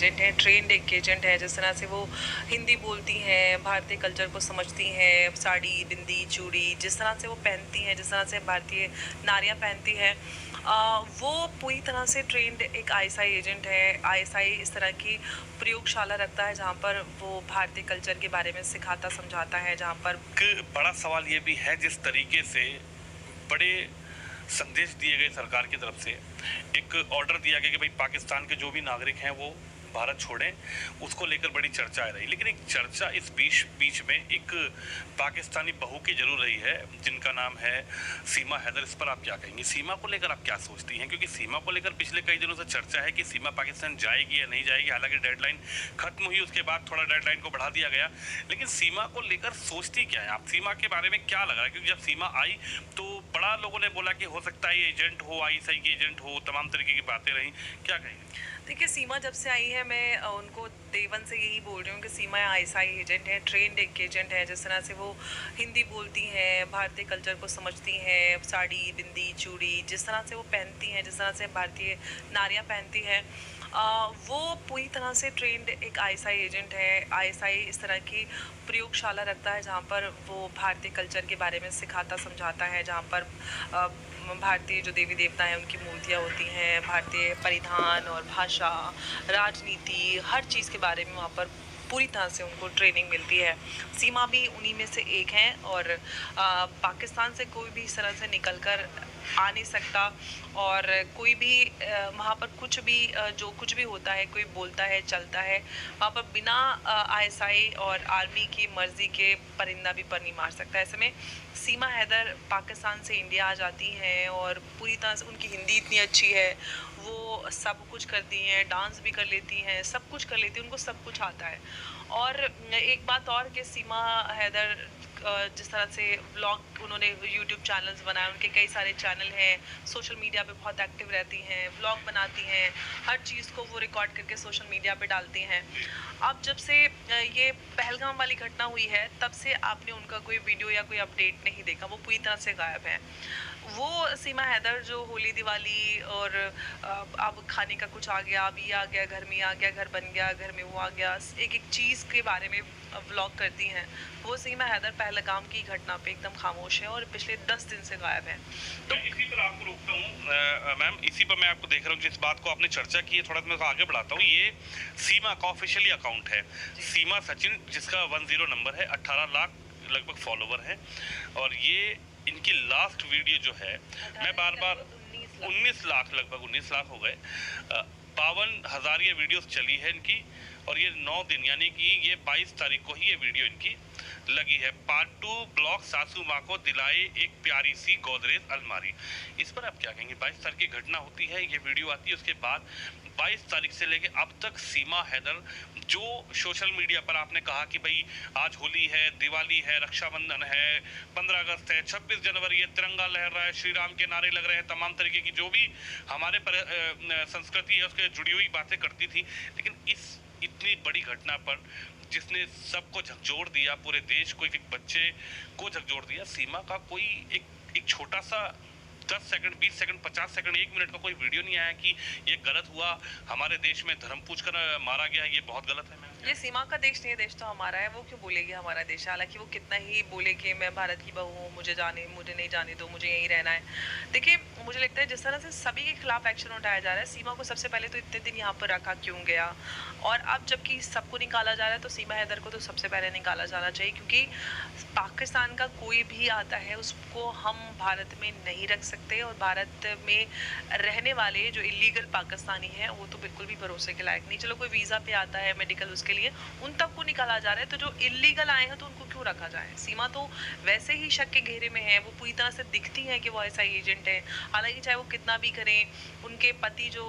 Agent हैं, trend एक agent है। जिस तरह से वो हिंदी बोलती हैं, भारतीय कल्चर को समझती हैं, साड़ी, बिंदी, चूड़ी जिस तरह से वो पहनती हैं, जिस तरह से भारतीय नारियाँ पहनती हैं, वो पूरी तरह से ट्रेंड एक आईएसआई एजेंट है। आईएसआई इस तरह की प्रयोगशाला रखता है जहाँ पर वो भारतीय कल्चर के बारे में सिखाता समझाता है, जहाँ पर एक बड़ा सवाल ये भी है, जिस तरीके से बड़े संदेश दिए गए सरकार की तरफ से, एक ऑर्डर दिया गया कि भाई पाकिस्तान के जो भी नागरिक हैं वो भारत छोड़ें, उसको लेकर बड़ी चर्चा आ रही। लेकिन एक चर्चा इस बीच में एक पाकिस्तानी बहू की जरूर रही है, जिनका नाम है सीमा हैदर। इस पर आप क्या कहेंगे? सीमा को लेकर आप क्या सोचती हैं? क्योंकि सीमा को लेकर पिछले कई दिनों से चर्चा है कि सीमा पाकिस्तान जाएगी या नहीं जाएगी। हालांकि डेडलाइन खत्म हुई, उसके बाद थोड़ा डेडलाइन को बढ़ा दिया गया, लेकिन सीमा को लेकर सोचती क्या है आप? सीमा के बारे में क्या लग रहा है? क्योंकि जब सीमा आई तो बड़ा लोगों ने बोला कि हो सकता है ये एजेंट हो, आईएसआई की एजेंट हो, तमाम तरीके की बातें रही। क्या कहेंगे? देखिए, सीमा जब से आई है मैं उनको देवन से यही बोल रही हूँ कि सीमा आईएसआई एजेंट है, ट्रेंड एक एजेंट है। जिस तरह से वो हिंदी बोलती हैं, भारतीय कल्चर को समझती हैं, साड़ी, बिंदी, चूड़ी जिस तरह से वो पहनती हैं, जिस तरह से भारतीय नारियाँ पहनती हैं, वो पूरी तरह से ट्रेंड एक आईएसआई एजेंट है। आईएसआई इस तरह की प्रयोगशाला रखता है जहाँ पर वो भारतीय कल्चर के बारे में सिखाता समझाता है, जहाँ पर भारतीय जो देवी देवता हैं उनकी मूर्तियाँ होती हैं, भारतीय परिधान और भाषा, राजनीति, हर चीज़ के बारे में वहाँ पर पूरी तरह से उनको ट्रेनिंग मिलती है। सीमा भी उन्हीं में से एक हैं और पाकिस्तान से कोई भी इस तरह से निकल कर आ नहीं सकता। और कोई भी वहाँ पर कुछ भी जो कुछ भी होता है, कोई बोलता है, चलता है, वहाँ पर बिना आईएसआई और आर्मी की मर्जी के परिंदा भी पर नहीं मार सकता। ऐसे में सीमा हैदर पाकिस्तान से इंडिया आ जाती हैं और पूरी तरह से उनकी हिंदी इतनी अच्छी है, वो सब कुछ करती हैं, डांस भी कर लेती हैं, सब कुछ कर लेती हैं, उनको सब कुछ आता है। और एक बात और कि सीमा हैदर जिस तरह से व्लॉग उन्होंने यूट्यूब चैनल्स बनाए, उनके कई सारे चैनल हैं, सोशल मीडिया पे बहुत एक्टिव रहती हैं, व्लॉग बनाती हैं, हर चीज़ को वो रिकॉर्ड करके सोशल मीडिया पे डालती हैं। अब जब से ये पहलगाम वाली घटना हुई है तब से आपने उनका कोई वीडियो या कोई अपडेट नहीं देखा, वो पूरी तरह से गायब है। वो सीमा हैदर जो होली दिवाली और अब खाने का कुछ आ गया, अब ये आ गया, घर में आ गया, घर बन गया, घर में वो आ गया, एक एक चीज़ के बारे में व्लॉग करती हैं, वो सीमा हैदर पहलगाम की घटना पे एकदम खामोश है और पिछले 10 दिन से गायब है। तो मैं इसी पर आपको रोकता हूँ मैम, इसी पर मैं आपको देख रहा हूँ, जिस बात को आपने चर्चा की है, थोड़ा सा मैं उसको आगे बढ़ाता हूँ। ये सीमा का ऑफिशियली अकाउंट है, सीमा सचिन, जिसका 10 नंबर है, 18 लाख लगभग फॉलोवर है। और ये इनकी लास्ट वीडियो जो है, मैं बार बार 19 लाख, लगभग 19 लाख हो गए, 52,000 ये वीडियोस चली है इनकी। और ये 9 दिन, यानी कि ये 22 तारीख को ही ये वीडियो इनकी लगी है। पार्ट 2 ब्लॉग सासू माँ को दिलाए एक प्यारी सी गोदरेज अलमारी। इस पर आप क्या कहेंगे? 22 तारीख की घटना होती है, ये वीडियो आती है, उसके बाद 22 तारीख से लेके अब तक सीमा हैदर जो सोशल मीडिया पर आपने कहा कि भाई आज होली है, दिवाली है, रक्षाबंधन है, 15 अगस्त है, 26 जनवरी है, तिरंगा लहर रहा है, श्री राम के नारे लग रहे हैं, तमाम तरीके की जो भी हमारे संस्कृति है उसके जुड़ी हुई बातें करती थी। लेकिन इस इतनी बड़ी घटना पर जिसने सबको झकझोर दिया, पूरे देश को, एक एक बच्चे को झकझोर दिया, सीमा का कोई एक छोटा सा 10 सेकंड, 20 सेकंड, 50 सेकंड, 1 मिनट का कोई वीडियो नहीं आया कि ये गलत हुआ, हमारे देश में धर्म पूछ कर मारा गया, ये बहुत गलत है। ये सीमा का देश नहीं है, देश तो हमारा है। वो क्यों बोलेगी हमारा देश है? हालांकि वो कितना ही बोले कि मैं भारत की बहू हूँ, मुझे नहीं जाने दो, मुझे यहीं रहना है। देखिए, मुझे लगता है जिस तरह से सभी के खिलाफ एक्शन उठाया जा रहा है, सीमा को सबसे पहले तो इतने दिन यहाँ पर रखा क्यों गया? और अब जबकि सबको निकाला जा रहा है तो सीमा हैदर को तो सबसे पहले निकाला जाना चाहिए, क्योंकि पाकिस्तान का कोई भी आता है उसको हम भारत में नहीं रख सकते। और भारत में रहने वाले जो इलीगल पाकिस्तानी हैं वो तो बिल्कुल भी भरोसे के लायक नहीं। चलो कोई वीज़ा पे आता है मेडिकल, उसके लिए उन तक को निकाला जा रहा है, तो जो इलीगल आए हैं तो उनको क्यों रखा जाए? सीमा तो वैसे ही शक के घेरे में है, वो पूरी तरह से दिखती हैं कि वो ऐसा एजेंट है। हालांकि चाहे वो कितना भी करें, उनके पति जो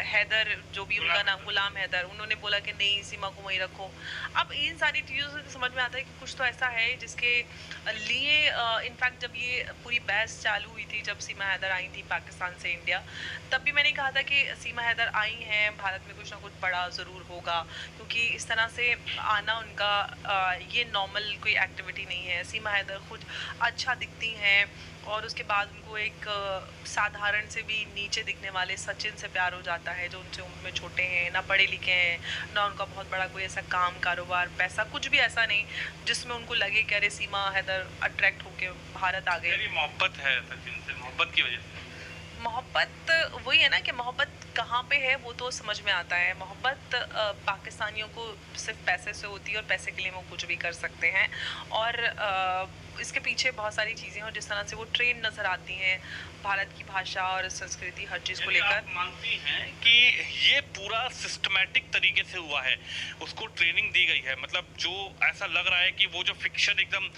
हैदर, जो भी उनका नाम गुलाम हैदर, उन्होंने बोला कि नहीं, सीमा को वहीं रखो। अब इन सारी चीज़ों से समझ में आता है कि कुछ तो ऐसा है जिसके लिए इनफैक्ट जब ये पूरी बहस चालू हुई थी, जब सीमा हैदर आई थी पाकिस्तान से इंडिया, तब भी मैंने कहा था कि सीमा हैदर आई हैं, भारत में कुछ ना कुछ बड़ा ज़रूर होगा, क्योंकि इस तरह से आना उनका ये नॉर्मल कोई एक्टिविटी नहीं है। सीमा हैदर खुद अच्छा दिखती हैं और उसके बाद उनको एक साधारण से भी नीचे दिखने वाले सचिन से प्यार हो जाता है, जो उनसे उम्र में छोटे हैं, ना पढ़े लिखे हैं, ना उनका बहुत बड़ा कोई ऐसा काम कारोबार पैसा कुछ भी ऐसा नहीं जिसमें उनको लगे कि अरे सीमा हैदर अट्रैक्ट होके भारत आ गए। मेरी मोहब्बत है सचिन से, मोहब्बत की वजह से। मोहब्बत वही है ना कि मोहब्बत कहाँ पे है वो तो समझ में आता है। मोहब्बत पाकिस्तानियों को सिर्फ पैसे से होती है और पैसे के लिए वो कुछ भी कर सकते हैं। और इसके पीछे बहुत सारी चीज़ें हैं, जिस तरह से वो ट्रेन नज़र आती हैं भारत की भाषा और संस्कृति हर चीज़ को यानी लेकर। आप मानती हैं कि ये पूरा सिस्टमैटिक तरीके से हुआ है, उसको ट्रेनिंग दी गई है? मतलब जो ऐसा लग रहा है कि वो जो फिक्शन एकदम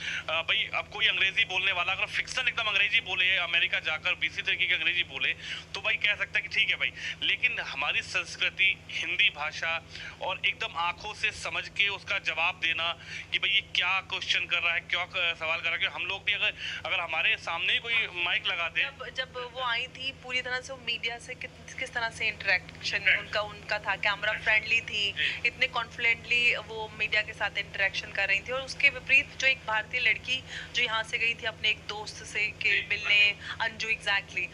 भाई अब कोई अंग्रेजी बोलने वाला अगर फिक्शन एकदम अंग्रेजी बोले, अमेरिका जाकर बीसी तरीके की अंग्रेजी बोले तो भाई कह सकता है कि ठीक है भाई, लेकिन हमारी संस्कृति, हिंदी भाषा और एकदम आंखों से समझ के उसका जवाब देना कि भाई ये क्या क्वेश्चन कर रहा है, क्या सवाल कर रहा है, कि हम लोग भी अगर हमारे सामने ही कोई माइक लगा दे। जब वो आई थी पूरी तरह से वो मीडिया से किस तरह से इंटरेक्शन उनका था, कैमरा फ्रेंडली थी, इतने कॉन्फिडेंटली वो मीडिया के साथ इंटरेक्शन कर रही थी। और उसके विपरीत जो एक भारतीय लड़की जो यहाँ से गई थी अपने एक दोस्त से के मिलने, अंजू एग्जैक्टली,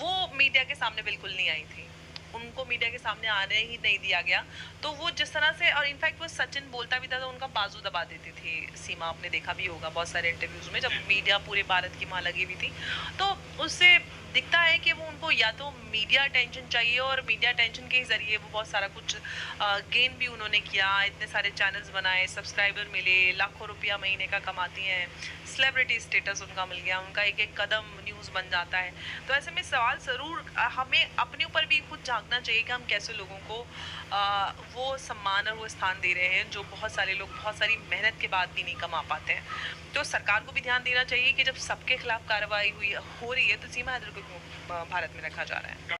वो मीडिया के सामने बिल्कुल नहीं आई थी, उनको मीडिया के सामने आने ही नहीं दिया गया। तो वो जिस तरह से, और इनफैक्ट वो सचिन बोलता भी था तो उनका बाजू दबा देती थी सीमा, आपने देखा भी होगा बहुत सारे इंटरव्यूज में जब मीडिया पूरे भारत की मां लगी हुई थी। तो उससे दिखता है कि वो उनको या तो मीडिया अटेंशन चाहिए और मीडिया अटेंशन के जरिए वो बहुत सारा कुछ गेन भी उन्होंने किया, इतने सारे चैनल्स बनाए, सब्सक्राइबर मिले, लाखों रुपया महीने का कमाती हैं, सेलिब्रिटी स्टेटस उनका मिल गया, उनका एक एक कदम न्यूज़ बन जाता है। तो ऐसे में सवाल ज़रूर हमें अपने ऊपर भी खुद झांकना चाहिए कि हम कैसे लोगों को वो सम्मान और वो स्थान दे रहे हैं जो बहुत सारे लोग बहुत सारी मेहनत के बाद भी नहीं कमा पाते हैं। तो सरकार को भी ध्यान देना चाहिए कि जब सबके खिलाफ कार्रवाई हो रही है तो सीमा हैदर को क्यों भारत में रखा जा रहा है।